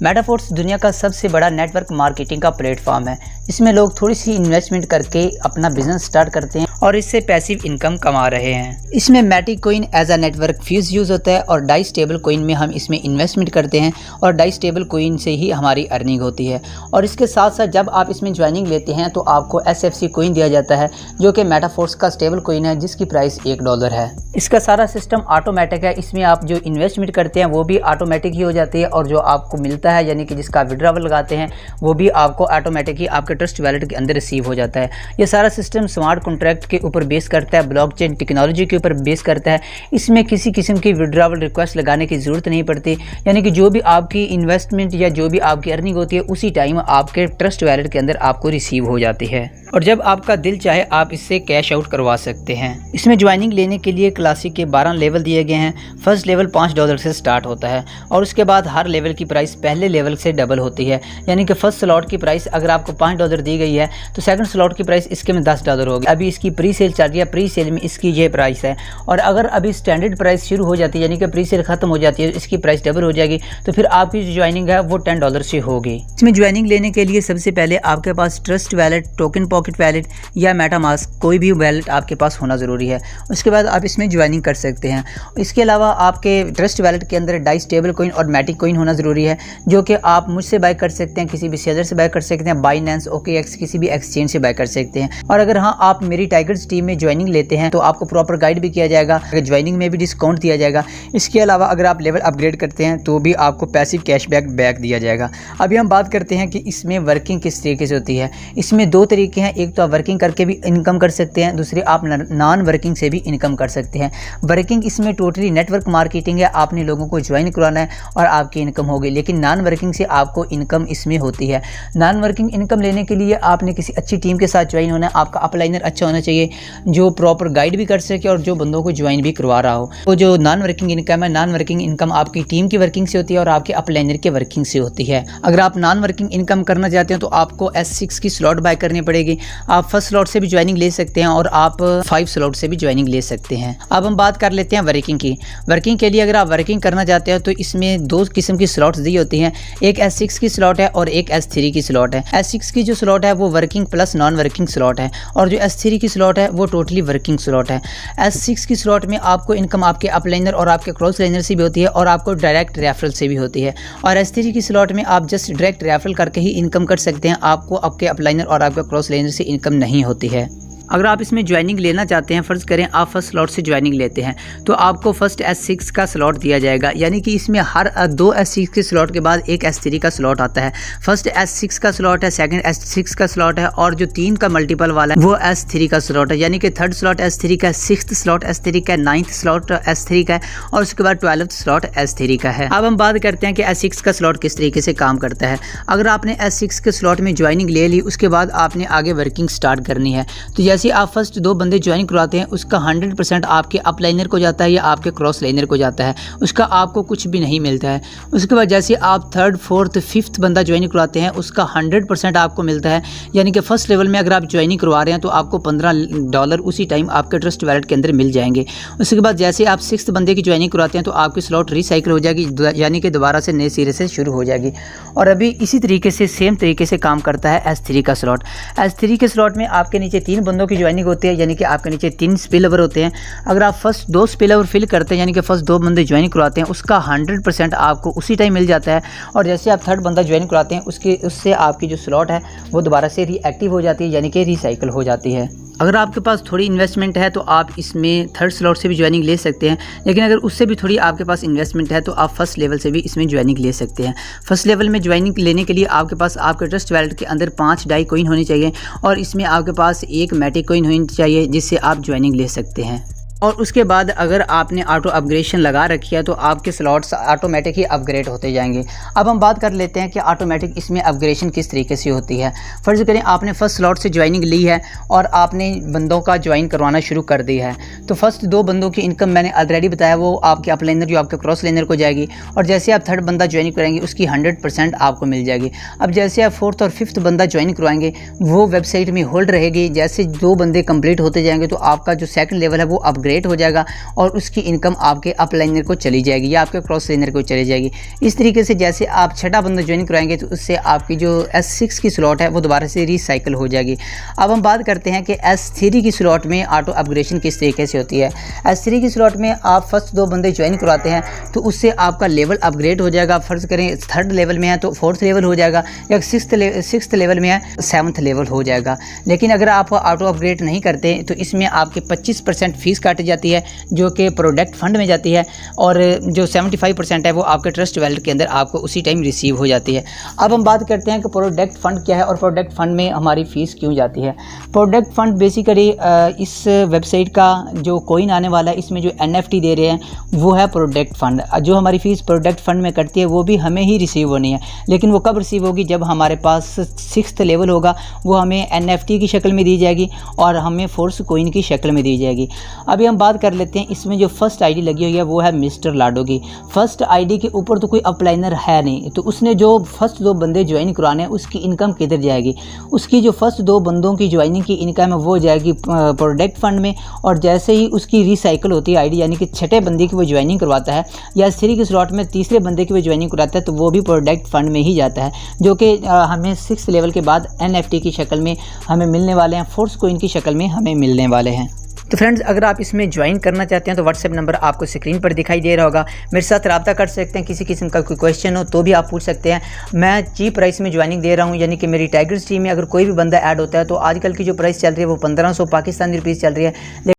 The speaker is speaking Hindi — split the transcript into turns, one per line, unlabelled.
मेटाफोर्स दुनिया का सबसे बड़ा नेटवर्क मार्केटिंग का प्लेटफॉर्म है। इसमें लोग थोड़ी सी इन्वेस्टमेंट करके अपना बिजनेस स्टार्ट करते हैं और इससे पैसिव इनकम कमा रहे हैं। इसमें Matic coin as a network fee use होता है और डाई स्टेबल कॉइन में हम इसमें इन्वेस्टमेंट करते हैं और डाई स्टेबल कॉइन से ही हमारी अर्निंग होती है। और इसके साथ साथ जब आप इसमें ज्वाइनिंग लेते हैं तो आपको SFC कॉइन दिया जाता है, जो कि मेटाफोर्स का स्टेबल कॉइन है जिसकी प्राइस $1 है। इसका सारा सिस्टम ऑटोमेटिक है। इसमें आप जो इन्वेस्टमेंट करते हैं वो भी ऑटोमेटिक ही हो जाती है और जो आपको मिलता है यानी कि जिसका विड्रॉवल लगाते हैं वो भी आपको ऑटोमेटिक ही आपके ट्रस्ट वैलेट के अंदर रिसीव हो जाता है। ये सारा सिस्टम स्मार्ट कॉन्ट्रैक्ट के ऊपर बेस करता है, ब्लॉकचेन टेक्नोलॉजी के ऊपर बेस करता है। इसमें किसी किस्म की विड्रॉवल रिक्वेस्ट लगाने की ज़रूरत नहीं पड़ती, यानी कि जो भी आपकी इन्वेस्टमेंट या जो भी आपकी अर्निंग होती है उसी टाइम आपके ट्रस्ट वैलेट के अंदर आपको रिसीव हो जाती है और जब आपका दिल चाहे आप इससे कैश आउट करवा सकते हैं। इसमें ज्वाइनिंग लेने के लिए क्लासिक के 12 लेवल दिए गए हैं। फर्स्ट लेवल $5 से स्टार्ट होता है और उसके बाद हर लेवल की प्राइस पहले लेवल से डबल होती है, यानी कि फर्स्ट स्लॉट की प्राइस अगर आपको $5 दी गई है तो सेकंड स्लॉट की प्राइस इसके में $10 होगी। अभी इसकी प्री सेल चल रही है, प्री सेल में इसकी ये प्राइस है और अगर अभी स्टैंडर्ड प्राइस शुरू हो जाती है यानी कि प्री सेल खत्म हो जाती है, इसकी प्राइस डबल हो जाएगी, तो फिर आपकी जो ज्वाइनिंग है वो $10 से होगी। इसमें ज्वाइनिंग लेने के लिए सबसे पहले आपके पास Trust wallet, Token Pocket wallet या मेटामास्क कोई भी वैलेट आपके पास होना ज़रूरी है। उसके बाद आप इसमें ज्वाइनिंग कर सकते हैं। इसके अलावा आपके ट्रस्ट वैलेट के अंदर डाई स्टेबल कॉइन और मैटिक कॉइन होना ज़रूरी है, जो कि आप मुझसे बाय कर सकते हैं, किसी भी सेलर से बाय कर सकते हैं, बाइनेंस, OKX, किसी भी एक्सचेंज से बाय कर सकते हैं। और अगर हाँ आप मेरी टाइगर्स टीम में ज्वाइनिंग लेते हैं तो आपको प्रॉपर गाइड भी किया जाएगा, ज्वाइनिंग में भी डिस्काउंट दिया जाएगा। इसके अलावा अगर आप लेवल अपग्रेड करते हैं तो भी आपको पैसिव कैशबैक दिया जाएगा। अभी हम बात करते हैं कि इसमें वर्किंग किस तरीके से होती है। इसमें दो तरीके हैं, एक तो आप वर्किंग करके भी इनकम कर सकते हैं, दूसरे आप नॉन वर्किंग से भी इनकम कर सकते हैं। वर्किंग इसमें टोटली नेटवर्क मार्केटिंग है, आपने लोगों को ज्वाइन करवाना है और आपकी इनकम होगी, लेकिन नॉन वर्किंग से आपको इनकम इसमें होती है। नॉन वर्किंग इनकम लेने के लिए आपने किसी अच्छी टीम के साथ ज्वाइन होना है, आपका अपलाइनर अच्छा होना चाहिए जो प्रॉपर गाइड भी कर सके और जो बंदों को ज्वाइन भी करवा रहा हो। तो जो नॉन वर्किंग इनकम है, नॉन वर्किंग इनकम आपकी टीम की वर्किंग से होती है और आपके अपलाइनर के वर्किंग से होती है। अगर आप नॉन वर्किंग इनकम करना चाहते हैं तो आपको S6 की स्लॉट बाय करनी पड़ेगी। आप फर्स्ट स्लॉट से भी ज्वाइनिंग ले सकते हैं और आप 5 स्लॉट से भी ज्वाइनिंग ले सकते हैं। अब हम बात कर लेते हैं वर्किंग की। वर्किंग के लिए अगर आप वर्किंग करना चाहते हैं तो इसमें 2 किस्म की स्लॉट्स दी होती हैं, एक S6 की स्लॉट है और एक S3 की स्लॉट है। S6 की जो स्लॉट है वो working plus non working slot है और जो S3 की स्लॉट है वो टोटली वर्किंग स्लॉट है। S6 की स्लॉट में आपको इनकम आपके अपलाइनर और आपके क्रॉस लाइनर से भी होती है और आपको डायरेक्ट रेफरल से भी होती है। और S3 की स्लॉट में आप जस्ट डायरेक्ट रेफरल करके ही इनकम कर सकते हैं, आपको आपके अपलाइनर और आपके क्रॉस लाइनर से इनकम नहीं होती है। अगर आप इसमें ज्वाइनिंग लेना चाहते हैं, फ़र्ज़ करें आप फर्स्ट स्लॉट से ज्वाइनिंग लेते हैं तो आपको फर्स्ट S6 का स्लॉट दिया जाएगा, यानी कि इसमें हर 2 S6 के स्लॉट के बाद एक S3 का स्लॉट आता है। फर्स्ट S6 का स्लॉट है, सेकंड S6 का स्लॉट है और जो 3 का मल्टीपल वाला है वो S3 का स्लॉट है, यानी कि थर्ड स्लॉट S3 का, 6th स्लॉट S3 का, 9th स्लॉट S3 का है और उसके बाद 12th स्लॉट S3 का है। अब हम बात करते हैं कि S6 का स्लॉट किस तरीके से काम करता है। अगर आपने S6 के स्लॉट में ज्वाइनिंग ले ली, उसके बाद आपने आगे वर्किंग स्टार्ट करनी है, तो जैसे आप फर्स्ट 2 बंदे ज्वाइन करवाते हैं उसका 100% आपके अपलाइनर को जाता है या आपके क्रॉस लाइनर को जाता है, उसका आपको कुछ भी नहीं मिलता है। उसके बाद जैसे आप 3rd, 4th, 5th बंदा ज्वाइन करवाते हैं उसका 100% आपको मिलता है, यानी कि फर्स्ट लेवल में अगर आप ज्वाइनिंग करवा रहे हैं तो आपको $15 उसी टाइम आपके ट्रस्ट वैलेट के अंदर मिल जाएंगे। उसके बाद जैसे आप 6th बंदे की ज्वाइनिंग करवाते हैं तो आपकी स्लॉट रिसाइकिल हो जाएगी, यानी कि दोबारा से नए सिरे से शुरू हो जाएगी। और अभी इसी तरीके से सेम तरीके से काम करता है S3 का स्लॉट। S3 के स्लॉट में आपके नीचे 3 बंदों की ज्वाइनिंग होती है, यानी कि आपके नीचे 3 स्पिल ओवर होते हैं। अगर आप फर्स्ट 2 स्पिल ओवर फिल करते हैं, यानी कि फर्स्ट 2 बंदे ज्वाइन करवाते हैं, उसका 100% आपको उसी टाइम मिल जाता है। और जैसे आप 3rd बंदा ज्वाइन कराते हैं उससे आपकी जो स्लॉट है वो दोबारा से रीएक्टिव हो जाती है, यानी कि रिसाइकिल हो जाती है। अगर आपके पास थोड़ी इन्वेस्टमेंट है तो आप इसमें 3rd स्लॉट से भी ज्वाइनिंग ले सकते हैं, लेकिन अगर उससे भी थोड़ी आपके पास इन्वेस्टमेंट है तो आप फर्स्ट लेवल से भी इसमें ज्वाइनिंग ले सकते हैं। फर्स्ट लेवल में ज्वाइनिंग लेने के लिए आपके पास आपके ट्रस्ट वैलेट के अंदर 5 डाई कॉइन होनी चाहिए और इसमें आपके पास 1 मैटिक कॉइन होनी चाहिए जिससे आप ज्वाइनिंग ले सकते हैं। और उसके बाद अगर आपने ऑटो अपग्रेडेशन लगा रखी है तो आपके स्लॉट्स ऑटोमेटिक ही अपग्रेड होते जाएंगे। अब हम बात कर लेते हैं कि ऑटोमेटिक इसमें अपग्रेडेशन किस तरीके से होती है। फ़र्ज़ करें आपने फर्स्ट स्लॉट से ज्वाइनिंग ली है और आपने बंदों का ज्वाइन करवाना शुरू कर दिया है, तो फर्स्ट 2 बंदों की इनकम मैंने ऑलरेडी बताया वो आपके अपलाइनर जो आपके क्रॉस लाइनर को जाएगी और जैसे आप 3rd बंदा ज्वाइन कराएंगे उसकी 100% आपको मिल जाएगी। अब जैसे आप 4th और 5th बंदा ज्वाइन करवाएंगे वो वेबसाइट में होल्ड रहेगी, जैसे 2 बंदे कंप्लीट होते जाएंगे तो आपका जो सेकंड लेवल है वो अपग्रेड अपग्रेड हो जाएगा और उसकी इनकम आपके अपलाइनर को चली जाएगी या आपके क्रॉस लाइनर को चली जाएगी। इस तरीके से जैसे आप छठा बंदा ज्वाइन कराएंगे तो उससे आपकी जो S6 की स्लॉट है वो दोबारा से रिसाइकिल हो जाएगी। अब हम बात करते हैं कि S3 की स्लॉट में ऑटो अपग्रेडेशन किस तरीके से होती है। S3 की स्लॉट में आप फर्स्ट 2 बंदे ज्वाइन करवाते हैं तो उससे आपका लेवल अपग्रेड हो जाएगा। फर्ज करें 3rd लेवल में है तो 4th लेवल हो जाएगा, या 6th लेवल में है 7th लेवल हो जाएगा। लेकिन अगर आप ऑटो अपग्रेड नहीं करते तो इसमें आपके 25% फीस काटी जाती है जो कि प्रोडक्ट फंड में जाती है, और जो 75% है वो आपके ट्रस्ट वैलेट के अंदर आपको उसी टाइम रिसीव हो जाती है। अब हम बात करते हैं कि प्रोडक्ट फंड क्या है और प्रोडक्ट फंड में हमारी फ़ीस क्यों जाती है। प्रोडक्ट फंड बेसिकली इस वेबसाइट का जो कॉइन आने वाला है, इसमें जो NFT दे रहे हैं वो है प्रोडक्ट फंड। जो हमारी फ़ीस प्रोडक्ट फंड में कटती है वो भी हमें ही रिसीव होनी है, लेकिन वो कब रिसीव होगी, जब हमारे पास 6th लेवल होगा वो हमें NFT की शक्ल में दी जाएगी और हमें फोर्स कॉइन की शक्ल में दी जाएगी। अभी हम बात कर लेते हैं इसमें जो फर्स्ट आईडी लगी हुई है वो है मिस्टर लाडो की। फर्स्ट आईडी के ऊपर तो कोई अपलाइनर है नहीं, तो उसने जो फर्स्ट 2 बंदे ज्वाइन करवाने हैं उसकी इनकम किधर जाएगी। उसकी जो फर्स्ट 2 बंदों की ज्वाइनिंग की इनकम है वो जाएगी प्रोडक्ट फंड में, और जैसे ही उसकी रिसाइकिल होती है आईडी, यानी कि छठे बंदे की वो ज्वाइनिंग करवाता है या 3 की स्लॉट में तीसरे बंदे की वो ज्वाइनिंग कराता है तो वो भी प्रोडक्ट फंड में ही जाता है, जो कि हमें 6th लेवल के बाद NFT की शक्ल में हमें मिलने वाले हैं, फोर्स कॉइन की शक्ल में हमें मिलने वाले हैं। तो फ्रेंड्स, अगर आप इसमें ज्वाइन करना चाहते हैं तो व्हाट्सएप नंबर आपको स्क्रीन पर दिखाई दे रहा होगा, मेरे साथ रब्ता कर सकते हैं। किसी किस्म का कोई क्वेश्चन हो तो भी आप पूछ सकते हैं। मैं चीप प्राइस में ज्वाइनिंग दे रहा हूं, यानी कि मेरी टाइगर्स टीम में अगर कोई भी बंदा ऐड होता है तो आजकल की जो प्राइस चल रही है वो 1500 पाकिस्तानी रुपीज़ चल रही है।